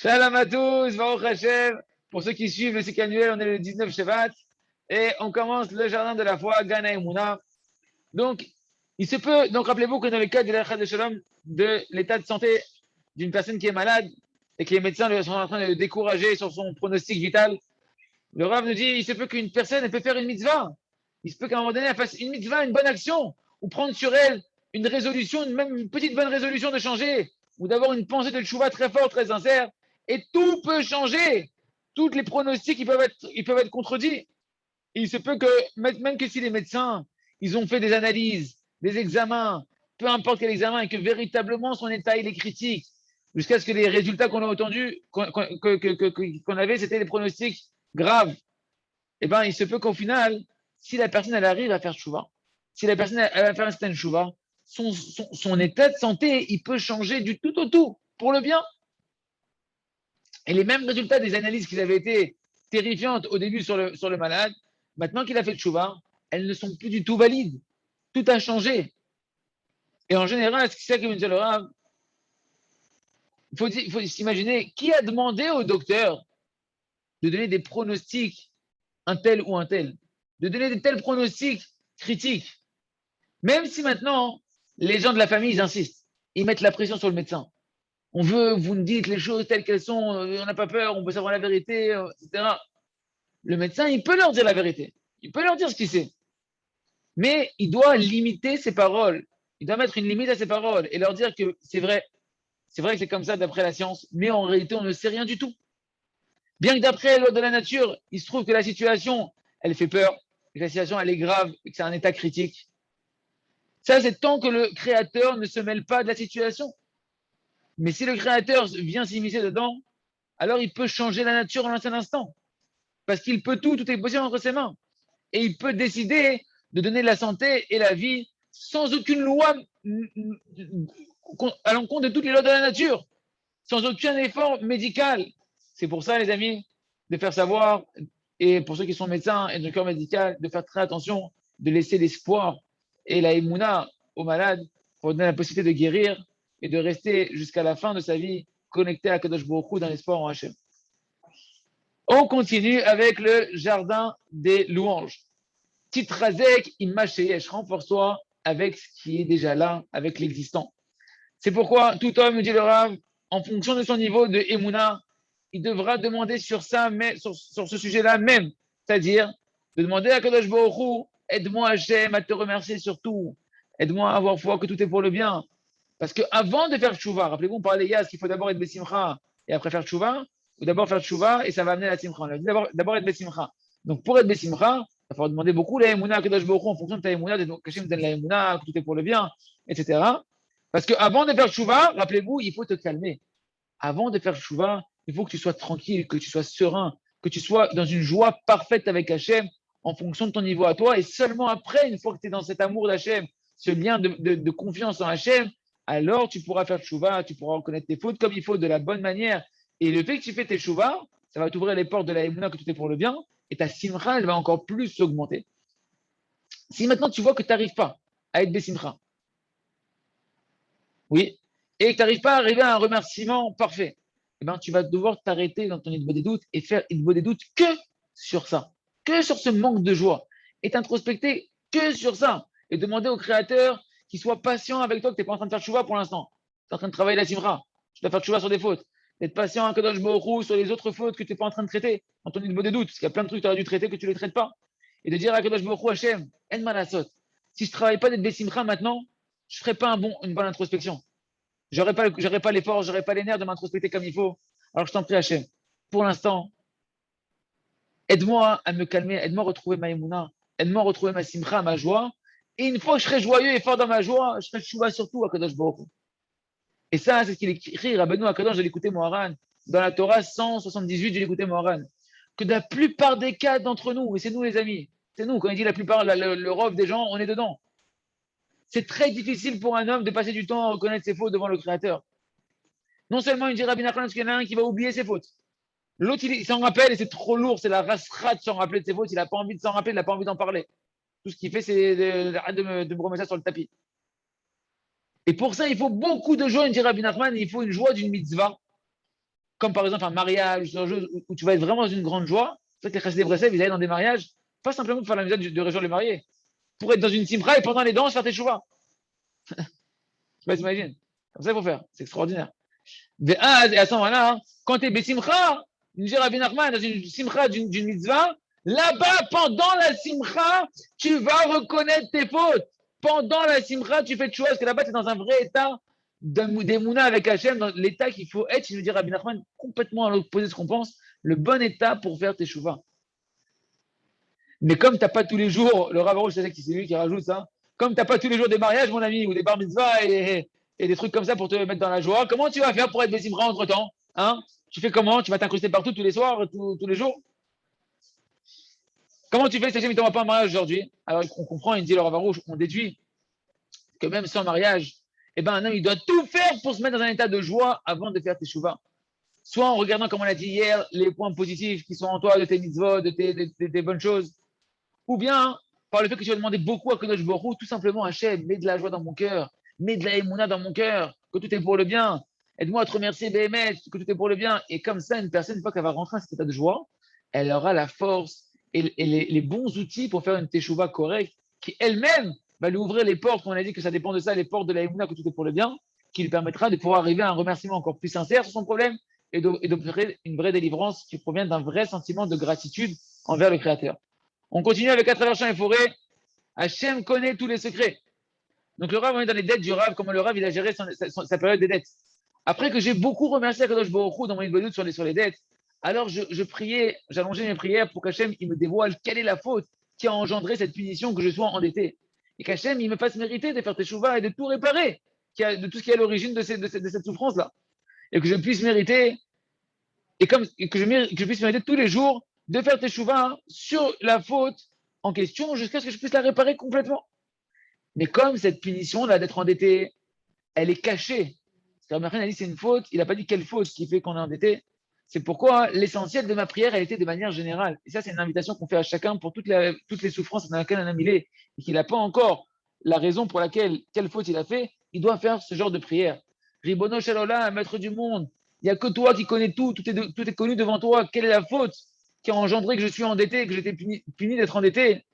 Shalom à tous, Baruch Hashem. Pour ceux qui suivent le cycle annuel, on est le 19 Shevat et on commence le jardin de la foi, Gana Emouna. Donc, il se peut, donc rappelez-vous que dans le cas de l'Echad de Shalom, de l'état de santé d'une personne qui est malade et que les médecins sont en train de le décourager sur son pronostic vital, le Rav nous dit il se peut qu'une personne elle peut faire une mitzvah. Il se peut qu'à un moment donné, elle fasse une mitzvah, une bonne action, ou prendre sur elle une résolution, même une petite bonne résolution de changer, ou d'avoir une pensée de tchouva très forte, très sincère, et tout peut changer. Tous les pronostics ils peuvent être contredits. Et il se peut que, même que si les médecins, ils ont fait des analyses, des examens, peu importe quel examen, et que véritablement son état il est critique, jusqu'à ce que les résultats qu'on a entendus, qu'on avait, c'était des pronostics graves. Eh bien, il se peut qu'au final, si la personne elle arrive à faire chouva, si la personne elle va faire un certain chouva, son état de santé, il peut changer du tout au tout, pour le bien. Et les mêmes résultats des analyses qui avaient été terrifiantes au début sur le malade, maintenant qu'il a fait chouva, elles ne sont plus du tout valides. Tout a changé. Et en général, ce qui c'est que le Rav, il faut s'imaginer qui a demandé au docteur de donner des pronostics, un tel ou un tel, de donner de tels pronostics critiques. Même si maintenant, les gens de la famille, ils insistent, ils mettent la pression sur le médecin. On veut, vous nous dites les choses telles qu'elles sont, on n'a pas peur, on peut savoir la vérité, etc. Le médecin, il peut leur dire la vérité. Il peut leur dire ce qu'il sait. Mais il doit limiter ses paroles. Il doit mettre une limite à ses paroles et leur dire que c'est vrai. C'est vrai que c'est comme ça d'après la science, mais en réalité, on ne sait rien du tout. Bien que d'après l'ordre de la nature, il se trouve que la situation, elle fait peur, que la situation, elle est grave et que c'est un état critique. Ça, c'est tant que le créateur ne se mêle pas de la situation. Mais si le créateur vient s'immiscer dedans, alors il peut changer la nature en un seul instant. Parce qu'il peut tout est possible entre ses mains. Et il peut décider de donner la santé et la vie sans aucune loi à l'encontre de toutes les lois de la nature, sans aucun effort médical. C'est pour ça, les amis, de faire savoir, et pour ceux qui sont médecins et de corps médical, de faire très attention, de laisser l'espoir et la émouna aux malades pour donner la possibilité de guérir et de rester jusqu'à la fin de sa vie connecté à Kadosh Baruch Hu dans l'espoir en Hachem. On continue avec le jardin des louanges. Titrazek immacheyesh, renforce-toi avec ce qui est déjà là, avec l'existant. C'est pourquoi tout homme, dit le Rav, en fonction de son niveau de Emouna, il devra demander sur ça, mais sur ce sujet-là même, c'est-à-dire de demander à Kadosh Baruch Hu, aide-moi Hachem à te remercier surtout, aide-moi à avoir foi que tout est pour le bien. Parce qu'avant de faire tchouva, rappelez-vous, on parlait hier, qu'il faut d'abord être besimcha et après faire tchouva, ou d'abord faire tchouva et ça va amener la simcha. On a dit d'abord être besimcha. Donc pour être besimcha, il va falloir demander beaucoup la Emouna à Kadosh Baruch Hu en fonction de ta Emouna, de Hachem donne la Emouna, que tout est pour le bien, etc. Parce qu'avant de faire tchouva, rappelez-vous, il faut te calmer. Avant de faire tchouva, il faut que tu sois tranquille, que tu sois serein, que tu sois dans une joie parfaite avec Hachem en fonction de ton niveau à toi. Et seulement après, une fois que tu es dans cet amour d'Hachem, ce lien de confiance en Hachem, alors tu pourras faire tchouva, tu pourras reconnaître tes fautes comme il faut, de la bonne manière. Et le fait que tu fais tes tchouva, ça va t'ouvrir les portes de la Emouna que tout est pour le bien, et ta simcha, elle va encore plus s'augmenter. Si maintenant tu vois que tu n'arrives pas à être besimcha, oui, et que tu n'arrives pas à arriver à un remerciement parfait, eh ben, tu vas devoir t'arrêter dans ton idbo des doutes et faire idbo des doutes que sur ça, que sur ce manque de joie, et t'introspecter que sur ça, et demander au Créateur qu'il soit patient avec toi, que tu n'es pas en train de faire chouva pour l'instant, tu es en train de travailler la simra, tu dois faire chouva sur des fautes, d'être patient à Kadosh Baruch Hu sur les autres fautes que tu n'es pas en train de traiter dans ton idbo des doutes, parce qu'il y a plein de trucs que tu aurais dû traiter que tu ne les traites pas, et de dire à Kadosh Baruch Hu Hashem, en malasot, si je ne travaille pas d'être besimcha maintenant, je ne ferai pas une bonne introspection. J'aurais pas l'effort, j'aurais pas les nerfs de m'introspecter comme il faut. Alors je t'en prie, Hachem. Pour l'instant, aide-moi à me calmer, aide-moi à retrouver ma émouna, aide-moi à retrouver ma simcha, ma joie. Et une fois que je serai joyeux et fort dans ma joie, je serai chouva surtout à Kadosh Baruch Hu. Et ça, c'est ce qu'il écrit, Rabbeinu Akadosh, je l'écoutais Moharan. Dans la Torah 178, je l'écoutais Moharan. Que la plupart des cas d'entre nous, et c'est nous les amis, c'est nous, quand il dit la plupart, le rove des gens, on est dedans. C'est très difficile pour un homme de passer du temps à reconnaître ses fautes devant le Créateur. Non seulement il dit Rabbi Nachman qu'il y en a un qui va oublier ses fautes. L'autre, il s'en rappelle et c'est trop lourd, c'est la rasera de s'en rappeler de ses fautes, il n'a pas envie de s'en rappeler, il n'a pas envie d'en parler. Tout ce qu'il fait, c'est de me remettre ça sur le tapis. Et pour ça, il faut beaucoup de joie, il dit Rabbi Nachman, il faut une joie d'une mitzvah. comme par exemple un mariage, ce genre de choses où tu vas être vraiment dans une grande joie. C'est vrai que les Chassidei Breslev, ils allaient dans des mariages, pas simplement pour faire la misère de réjouir les mariés, pour être dans une simra et pendant les danses faire tes chouvas. Tu vas t'imaginer. Comme ça, il faut faire. C'est extraordinaire. Et à ce moment-là, hein, quand tu es Besimcha, nous dit Rabbi Nachman, dans une simcha d'une mitzvah, là-bas, pendant la simcha, tu vas reconnaître tes fautes. Pendant la simcha, tu fais de choses, parce que là-bas, tu es dans un vrai état d'émouna avec Hachem, dans l'état qu'il faut être, il nous dit Rabbi Nachman, complètement à l'opposé de ce qu'on pense, le bon état pour faire tes chouvas. Mais comme tu n'as pas tous les jours, le Rav Arush, c'est lui qui rajoute ça, comme tu n'as pas tous les jours des mariages, mon ami, ou des bar mitzvahs et des trucs comme ça pour te mettre dans la joie, comment tu vas faire pour être Bessimra entre temps, hein? Tu fais comment? Tu vas t'incruster partout tous les soirs, tous les jours? Comment tu fais si Hachem ne t'envoie pas un mariage aujourd'hui? Alors on comprend, il dit le Rav Arush, on déduit que même sans mariage, eh ben, un homme il doit tout faire pour se mettre dans un état de joie avant de faire tes chouvas. Soit en regardant, comme on l'a dit hier, les points positifs qui sont en toi, de tes mitzvot, de tes bonnes choses, ou bien par le fait que tu vas demander beaucoup à Kadosh Baruch Hu, tout simplement, Hachem, mets de la joie dans mon cœur, mets de la émouna dans mon cœur, que tout est pour le bien. Aide-moi à te remercier, BMS, que tout est pour le bien. Et comme ça, une personne, une fois qu'elle va rentrer dans cet état de joie, elle aura la force et les bons outils pour faire une teshuva correcte, qui elle-même va lui ouvrir les portes, on a dit que ça dépend de ça, les portes de la émouna, que tout est pour le bien, qui lui permettra de pouvoir arriver à un remerciement encore plus sincère sur son problème et d'obtenir une vraie délivrance qui provient d'un vrai sentiment de gratitude envers le Créateur. On continue avec à travers champs et forêts. Hachem connaît tous les secrets. Donc le Rav, on est dans les dettes du Rav, comment le Rav il a géré sa période des dettes. Après que j'ai beaucoup remercié Kadosh Baruch Hu dans mon Idbolut sur les dettes, alors je priais, j'allongeais mes prières pour qu'Hachem il me dévoile quelle est la faute qui a engendré cette punition que je sois endetté. Et qu'Hachem il me fasse mériter de faire teshuva et de tout réparer, de tout ce qui est à l'origine de cette souffrance-là. Et que je puisse mériter, et que je puisse mériter tous les jours de faire teshuva sur la faute en question jusqu'à ce que je puisse la réparer complètement. Mais comme cette punition là d'être endetté, elle est cachée. Rabbi a dit c'est une faute, il n'a pas dit quelle faute qui fait qu'on est endetté. C'est pourquoi l'essentiel de ma prière, elle était de manière générale. Et ça, c'est une invitation qu'on fait à chacun pour toutes les souffrances dans lesquelles un homme il est et qu'il n'a pas encore la raison pour laquelle, quelle faute il a fait, il doit faire ce genre de prière. Ribono Shalola, maître du monde, il n'y a que toi qui connais tout, tout est connu devant toi. Quelle est la faute qui a engendré que je suis endetté, que j'étais puni d'être endetté?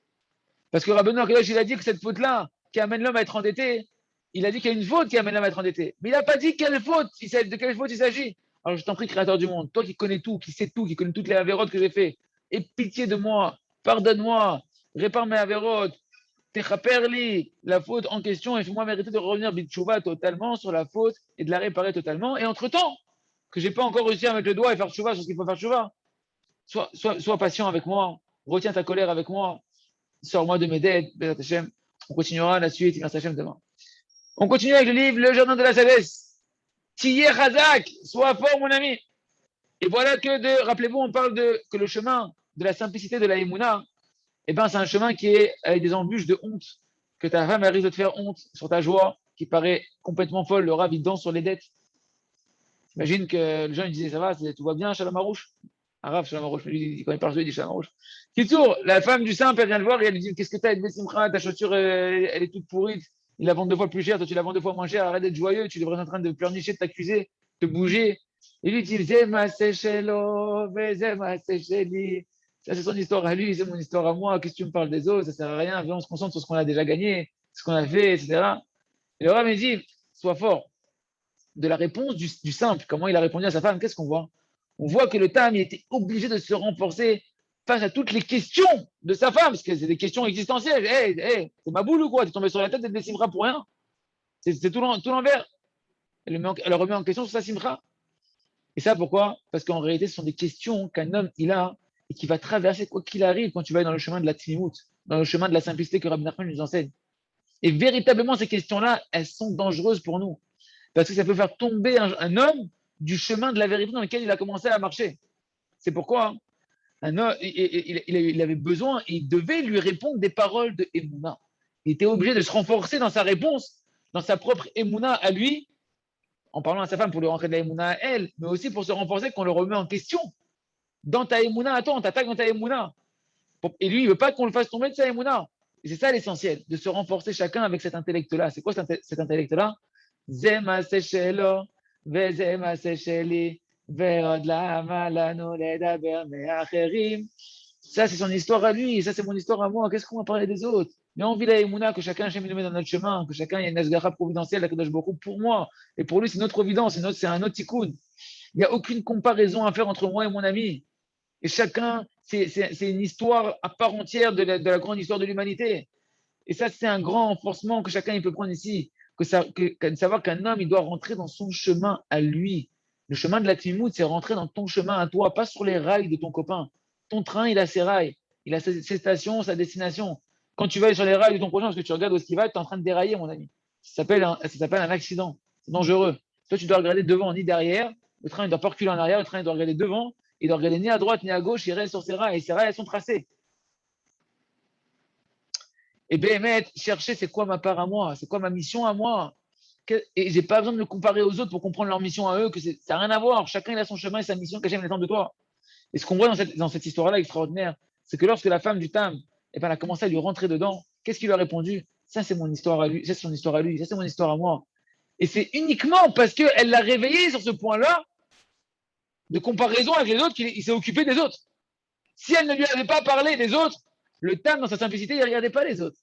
Parce que Rabbeinu Akadosh, il a dit que cette faute-là, qui amène l'homme à être endetté, il a dit qu'il y a une faute qui amène l'homme à être endetté. Mais il n'a pas dit quelle faute, de quelle faute il s'agit. Alors je t'en prie, Créateur du monde, toi qui connais tout, qui sais tout, qui connais toutes les avérotes que j'ai fait, aie pitié de moi, pardonne-moi, répare mes avérotes, techaperli, la faute en question, et fais-moi mériter de revenir bitchouva totalement sur la faute et de la réparer totalement. Et entre-temps, que j'ai pas encore réussi à mettre le doigt et faire chouva sur ce qu'il faut faire chouva, sois patient avec moi, retiens ta colère avec moi, sors-moi de mes dettes, Bézat Hashem. On continuera la suite, merci Hashem demain. On continue avec le livre Le Jardin de la Sagesse. Tiyeh Hazak, sois fort mon ami. Et voilà rappelez-vous, on parle que le chemin de la simplicité de la Emouna, eh ben, c'est un chemin qui est avec des embûches de honte, que ta femme risque de te faire honte sur ta joie, qui paraît complètement folle. Le Rav, il danse sur les dettes. Imagine que le gens il disait ça va, tout va bien, Shalom Harouche. Arabe, Shalom Harouche, quand il parle, il dit Shalom Harouche. Kitour, la femme du simple, elle vient le voir et elle lui dit qu'est-ce que t'as avec Bessimcha, ta chaussure, elle est toute pourrie, il la vend 2 fois plus cher, toi tu la vends 2 fois moins cher, arrête d'être joyeux, tu devrais être en train de pleurnicher, de t'accuser, de bouger. Il lui dit Zema Sechelo, Zema Secheli. Ça, c'est son histoire à lui, c'est mon histoire à moi. Qu'est-ce que tu me parles des autres? Ça sert à rien. Viens, on se concentre sur ce qu'on a déjà gagné, ce qu'on a fait, etc. Et le Rav me dit sois fort. De la réponse du simple, comment il a répondu à sa femme, qu'est-ce qu'on voit? On voit que le Tam, il était obligé de se renforcer face à toutes les questions de sa femme, parce que c'est des questions existentielles. Hey, c'est ma boule ou quoi? Tu es tombé sur la tête de Simra pour rien? C'est tout l'envers. Elle le remet en question sur sa Simra. Et ça, pourquoi? Parce qu'en réalité, ce sont des questions qu'un homme, il a, et qui va traverser quoi qu'il arrive quand tu vas dans le chemin de la Timout, dans le chemin de la simplicité que Rabbi Nachman nous enseigne. Et véritablement, ces questions-là, elles sont dangereuses pour nous. Parce que ça peut faire tomber un homme du chemin de la vérité dans lequel il a commencé à marcher. C'est pourquoi un homme, il avait besoin, et il devait lui répondre des paroles de Emouna. Il était obligé de se renforcer dans sa réponse, dans sa propre Emouna à lui, en parlant à sa femme pour lui rentrer de la Emouna à elle, mais aussi pour se renforcer qu'on le remet en question. Dans ta Emouna, attends, on t'attaque dans ta Emouna. Et lui, il ne veut pas qu'on le fasse tomber de sa Emouna. Et c'est ça l'essentiel, de se renforcer chacun avec cet intellect-là. C'est quoi cet intellect-là? Zema sechelo, vezema secheli, ועוד למה לנו לדבר מאחרים. Ça, c'est son histoire à lui, ça, c'est mon histoire à moi. Qu'est-ce qu'on va parler des autres? Mais on vit la Emouna, que chacun Hachem, il nous met dans notre chemin, que chacun, il y a une Ashgacha providentielle, la Kadosh Baruch Hu, pour moi. Et pour lui, c'est notre providence, c'est un autre tikkun. Il n'y a aucune comparaison à faire entre moi et mon ami. Et chacun, c'est une histoire à part entière de la grande histoire de l'humanité. Et ça, c'est un grand renforcement que chacun il peut prendre ici. De savoir qu'un homme, il doit rentrer dans son chemin à lui. Le chemin de la Timout, c'est rentrer dans ton chemin à toi, pas sur les rails de ton copain. Ton train, il a ses rails, il a ses stations, sa destination. Quand tu vas aller sur les rails de ton prochain, parce que tu regardes où est-ce qu'il va, tu es en train de dérailler, mon ami. Ça s'appelle un accident. C'est dangereux. Toi, tu dois regarder devant ni derrière. Le train, il doit pas reculer en arrière. Le train, il doit regarder devant. Il doit regarder ni à droite ni à gauche. Il reste sur ses rails. Et ses rails, elles sont tracées. Et Béhémet, chercher c'est quoi ma part à moi, c'est quoi ma mission à moi. Et j'ai pas besoin de me comparer aux autres pour comprendre leur mission à eux, que ça n'a rien à voir. Chacun il a son chemin et sa mission qu'Hachem attend de toi. Et ce qu'on voit dans cette histoire-là extraordinaire, c'est que lorsque la femme du Tam, elle a commencé à lui rentrer dedans, qu'est-ce qu'il lui a répondu? Ça, c'est mon histoire à lui, ça, c'est son histoire à lui, ça, c'est mon histoire à moi. Et c'est uniquement parce qu'elle l'a réveillé sur ce point-là de comparaison avec les autres qu'il s'est occupé des autres. Si elle ne lui avait pas parlé des autres, le Tam, dans sa simplicité, il ne regardait pas les autres.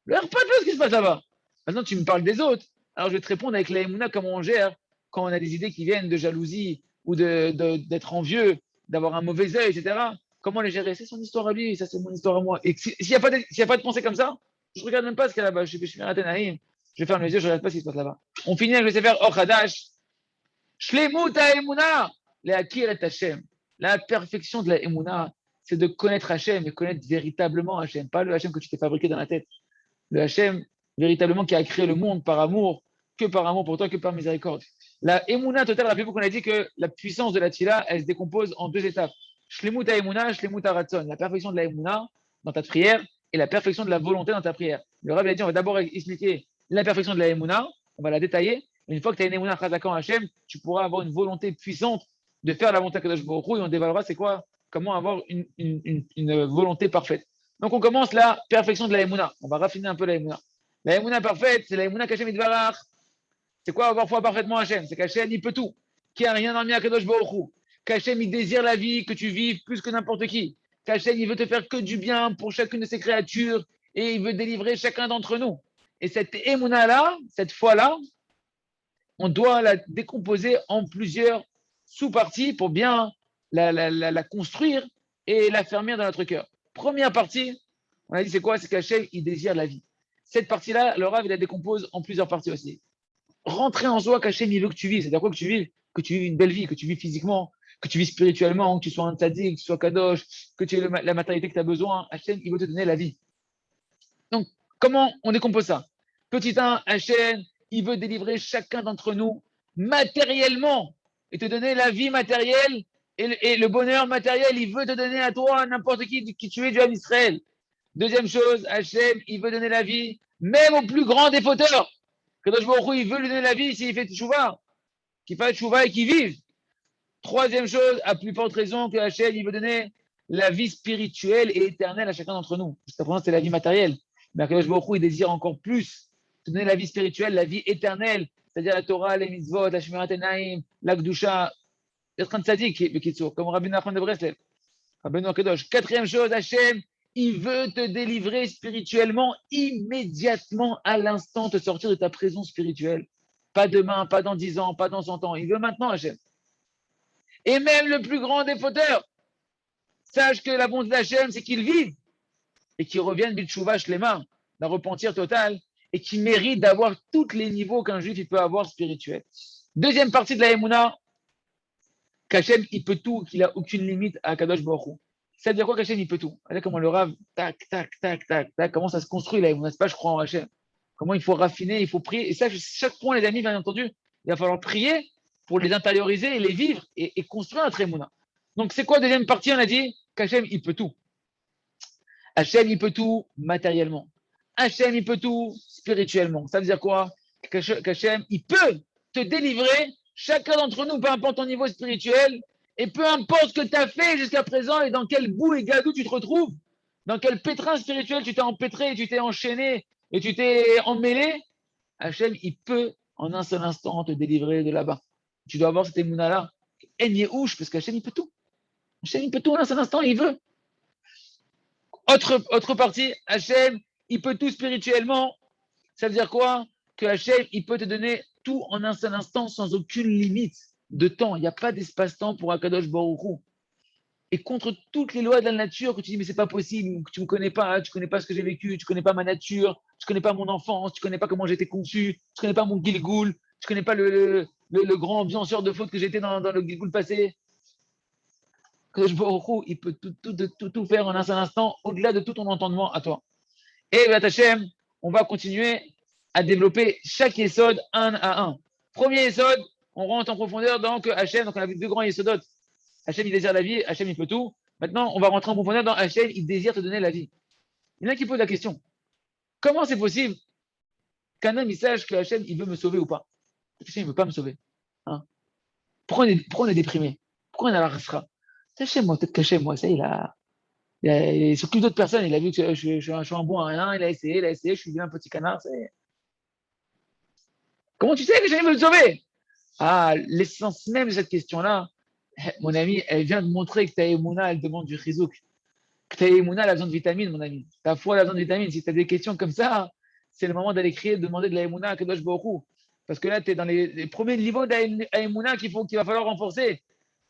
Il ne regarde pas ce qui se passe là-bas. Maintenant, tu me parles des autres. Alors, je vais te répondre avec la Emouna, comment on gère quand on a des idées qui viennent de jalousie ou d'être envieux, d'avoir un mauvais œil, etc. Comment les gérer? C'est son histoire à lui, ça c'est mon histoire à moi. Et s'il n'y a, pas de pensée comme ça, je ne regarde même pas ce qu'il y a là-bas. Je vais fermer les yeux, je ne regarde pas ce qui se passe là-bas. On finit avec le Sefer Ochadash. Shlemut Emouna, la Akir et Hashem. La perfection de la Emouna, c'est de connaître Hashem et connaître véritablement Hashem, pas le Hashem que tu t'es fabriqué dans la tête. Le Hachem, véritablement, qui a créé le monde par amour, que par amour pour toi, que par miséricorde. La Emouna totale, rappelez-vous qu'on a dit que la puissance de la Tila, elle se décompose en deux étapes. Shlemut Emouna, Shlemut Ratzon. La perfection de la Emouna dans ta prière et la perfection de la volonté dans ta prière. Le Rav a dit, on va d'abord expliquer la perfection de la Emouna, on va la détailler. Une fois que tu as une Emouna Chazaka en Hachem, tu pourras avoir une volonté puissante de faire la volonté de Kadosh Baruch Hu et on dévoilera c'est quoi, comment avoir une volonté parfaite. Donc on commence la perfection de la Emouna. On va raffiner un peu la Emouna. La Emouna parfaite, c'est la Emouna qu'Hachem Yitbarach. C'est quoi avoir foi parfaitement Hachem? C'est qu'Hachem, il peut tout. Qu'il n'y a rien en à Kadosh Baruch Hu. Qu'Hachem, il désire la vie, que tu vives plus que n'importe qui. Qu'Hachem, il veut te faire que du bien pour chacune de ses créatures et il veut délivrer chacun d'entre nous. Et cette Emouna-là, cette foi-là, on doit la décomposer en plusieurs sous-parties pour bien la construire et la fermer dans notre cœur. Première partie, on a dit c'est quoi? C'est qu'Hachem, il désire la vie. Cette partie-là, le Rav, il la décompose en plusieurs parties aussi. Rentrer en soi qu'Hachem, il veut que tu vives. C'est-à-dire quoi que tu vives? Que tu vives une belle vie, que tu vives physiquement, que tu vives spirituellement, que tu sois un tzaddik, que tu sois kadosh, que tu aies la matérialité que tu as besoin. Hachem, il veut te donner la vie. Donc, comment on décompose ça? Petit 1, Hachem, il veut délivrer chacun d'entre nous matériellement et te donner la vie matérielle et le bonheur matériel. Il veut te donner à toi, n'importe qui tu es du Ham Israël. Deuxième chose, Hachem, il veut donner la vie même au plus grand des fauteurs. Kadosh Baruch Hu, il veut lui donner la vie s'il fait tchouva, qu'il fasse tchouva et qu'il vive. Troisième chose, à plus forte raison que Hachem, il veut donner la vie spirituelle et éternelle à chacun d'entre nous. Jusqu'à présent, c'est la vie matérielle. Mais Kadosh Baruch Hu, il désire encore plus te donner la vie spirituelle, la vie éternelle, c'est-à-dire la Torah, les mitzvot, la Shemirat Enaim, la Gdusha, d'être un tzaddik, comme Rabbi Nachman de Breslev, Rabbi Kadosh. Quatrième chose, Hachem, il veut te délivrer spirituellement immédiatement à l'instant, te sortir de ta prison spirituelle. Pas demain, pas dans 10 ans, pas dans 100 ans. Il veut maintenant, Hachem. Et même le plus grand des fauteurs, sache que la bonté d'Hachem, c'est qu'il vive et qu'il revienne Bitchouva Shlema, d'un repentir total, et qui mérite d'avoir tous les niveaux qu'un juif il peut avoir spirituel. Deuxième partie de la Emouna, qu'Hachem, il peut tout, qu'il n'a aucune limite à Kadosh Baruch Hu. Ça veut dire quoi qu'Hachem, il peut tout? Regardez comment le Rav, tac, tac, tac, tac, tac, comment ça se construit la Emouna. C'est pas je crois en Hachem. Comment il faut raffiner, il faut prier. Et ça, chaque point, les amis, bien entendu, il va falloir prier pour les intérioriser et les vivre et construire notre Emouna. Donc, c'est quoi la deuxième partie? On a dit qu'Hachem, il peut tout. Hachem, il peut tout matériellement. Hachem, il peut tout spirituellement. Ça veut dire quoi? Qu'Hachem, il peut te délivrer, chacun d'entre nous, peu importe ton niveau spirituel, et peu importe ce que tu as fait jusqu'à présent et dans quel bout et gadou tu te retrouves, dans quel pétrin spirituel tu t'es empêtré, tu t'es enchaîné et tu t'es emmêlé, Hachem, il peut en un seul instant te délivrer de là-bas. Tu dois avoir cette émouna-là. En Yehush, parce qu'Hachem, il peut tout. Hachem, il peut tout en un seul instant, il veut. Autre partie, Hachem, il peut tout spirituellement. Ça veut dire quoi? Que Hachem, il peut te donner tout en un seul instant sans aucune limite de temps. Il n'y a pas d'espace-temps pour Akadosh Baruch Hu. Et contre toutes les lois de la nature, que tu dis, mais c'est pas possible, que tu me connais pas, tu connais pas ce que j'ai vécu, tu connais pas ma nature, tu connais pas mon enfance, tu connais pas comment j'ai été conçu, tu connais pas mon Gilgoul, tu connais pas le grand ambianceur de faute que j'étais dans le Gilgoul passé. Akadosh Baruch Hu, il peut tout faire en un seul instant, au-delà de tout ton entendement à toi. Et Hachem, on va continuer à développer chaque Yesod un à un. Premier Yesod, on rentre en profondeur dans que Hachem, donc on a vu deux grands Yesodot. Hachem, il désire la vie, Hachem, il peut tout. Maintenant, on va rentrer en profondeur dans Hachem, il désire te donner la vie. Il y en a qui posent la question. Comment c'est possible qu'un homme, il sache que Hachem, il veut me sauver ou pas? Hachem, il ne veut pas me sauver. Hein? Pourquoi on est déprimé? Pourquoi on a la rasra? Hachem, moi, peut-être qu'Hachem, moi, ça, il s'occupe d'autres personnes. Il a vu que je suis un bon à rien, il a essayé, je suis bien un petit canard. Comment tu sais que Hachem veut me sauver? Ah, l'essence même de cette question-là, mon ami, elle vient de montrer que ta émouna, elle demande du chizouk. Que ta émouna, elle a besoin de vitamines, mon ami. Ta foi, elle a besoin de vitamines. Si tu as des questions comme ça, c'est le moment d'aller crier, de demander de la émouna à Kadosh Baruch Hu. Parce que là, tu es dans les premiers niveaux d'Aïmouna qu'il va falloir renforcer.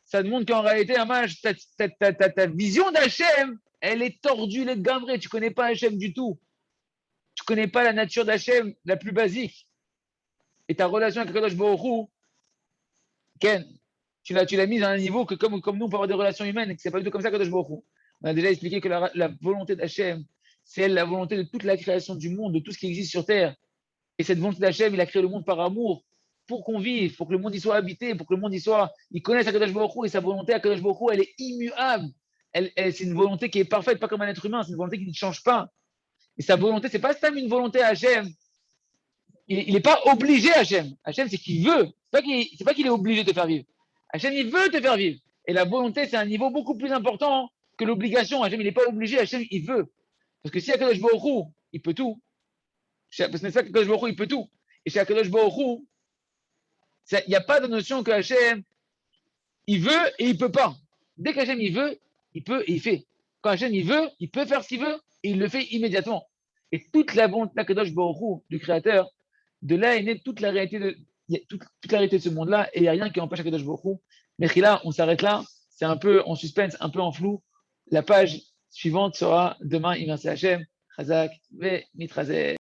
Ça te montre qu'en réalité, Amash, ta vision d'Hachem, elle est tordue, elle est gambrée. Tu ne connais pas Hachem du tout. Tu ne connais pas la nature d'Hachem la plus basique. Et ta relation avec Kadosh Baruch Hu, Ken, tu l'as mise à un niveau que comme nous, on peut avoir des relations humaines et que ce n'est pas du tout comme ça Kadosh Baruch Hu. On a déjà expliqué que la volonté d'Hachem, c'est elle la volonté de toute la création du monde, de tout ce qui existe sur Terre. Et cette volonté d'Hachem, il a créé le monde par amour, pour qu'on vive, pour que le monde y soit habité, pour que le monde il connaisse Akadosh Baruch Hu, et sa volonté Akadosh Baruch Hu, elle est immuable. C'est une volonté qui est parfaite, pas comme un être humain, c'est une volonté qui ne change pas. Et sa volonté, c'est pas seulement une volonté à Hachem. Il n'est pas obligé à Hachem. Hachem, c'est qu'il veut. C'est pas qu'il est obligé de te faire vivre. Hachem, il veut te faire vivre. Et la volonté, c'est un niveau beaucoup plus important que l'obligation. Hachem, il n'est pas obligé. Hachem, il veut. Parce que si Akadosh Baruch Hu, il peut tout. Parce que c'est ça qu'Akadosh Baruch Hu, il peut tout. Et chez Akadosh Baruch Hu, il n'y a pas de notion que Hachem, il veut et il ne peut pas. Dès qu'Hachem, il veut, il peut et il fait. Quand Hachem, il veut, il peut faire ce qu'il veut et il le fait immédiatement. Et toute la volonté d'Akadosh Baruch Hu, du Créateur, de là est née toute la réalité toute la réalité de ce monde-là et il n'y a rien qui empêche Akadosh Baruch Hu. Mais là, on s'arrête là. C'est un peu en suspense, un peu en flou. La page suivante sera demain, Imerse Hachem, Chazak, Ve Mitrazeh.